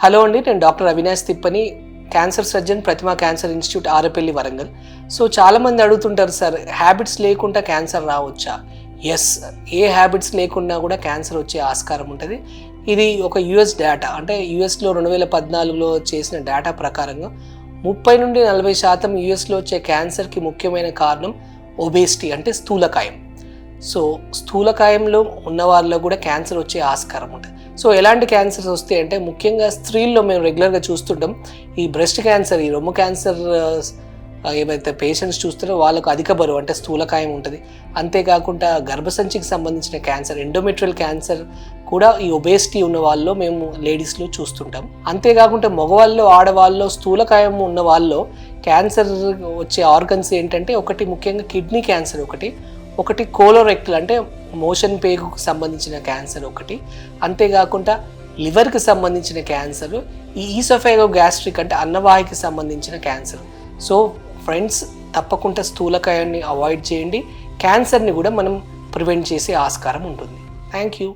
Hello అండి, నేను doctor Avinash Tippani, cancer surgeon, Pratima cancer institute, Arepalli, Warangal. So చాలామంది అడుగుతుంటారు, సార్ హ్యాబిట్స్ లేకుండా క్యాన్సర్ రావచ్చా? ఎస్, ఏ హ్యాబిట్స్ లేకుండా కూడా క్యాన్సర్ వచ్చే ఆస్కారం ఉంటుంది. ఇది ఒక యుఎస్ డేటా, అంటే యుఎస్లో 2014లో చేసిన డేటా ప్రకారంగా 30-40% యుఎస్లో వచ్చే క్యాన్సర్కి ముఖ్యమైన కారణం ఒబేసిటీ, అంటే స్థూలకాయం. సో స్థూలకాయంలో ఉన్న వాళ్ళలో కూడా క్యాన్సర్ వచ్చే ఆస్కారం ఉంటుంది. సో ఎలాంటి క్యాన్సర్స్ వస్తాయి అంటే, ముఖ్యంగా స్త్రీల్లో మేము రెగ్యులర్గా చూస్తుంటాం ఈ బ్రెస్ట్ క్యాన్సర్, ఈ రొమ్ము క్యాన్సర్ ఏవైతే పేషెంట్స్ చూస్తారో వాళ్ళకు అధిక బరువు, అంటే స్థూలకాయం ఉంటుంది. అంతేకాకుండా గర్భసంచికి సంబంధించిన క్యాన్సర్, ఎండోమెట్రియల్ క్యాన్సర్ కూడా ఈ ఒబేసిటీ ఉన్న వాళ్ళలో మేము లేడీస్లో చూస్తుంటాం. అంతేకాకుండా మగవాళ్ళలో, ఆడవాళ్ళలో స్థూలకాయం ఉన్న వాళ్ళలో క్యాన్సర్ వచ్చే ఆర్గన్స్ ఏంటంటే, ఒకటి ముఖ్యంగా కిడ్నీ క్యాన్సర్, ఒకటి కోలోరెక్టల్, అంటే మోషన్ పేగుకు సంబంధించిన క్యాన్సర్ ఒకటి, అంతేకాకుండా లివర్కి సంబంధించిన క్యాన్సర్, ఈ ఈసోఫేగో గ్యాస్ట్రిక్, అంటే అన్నవాహికి సంబంధించిన క్యాన్సర్. సో ఫ్రెండ్స్, తప్పకుండా స్థూలకాయాన్ని అవాయిడ్ చేయండి. క్యాన్సర్ని కూడా మనం ప్రివెంట్ చేసే ఆస్కారం ఉంటుంది. Thank you.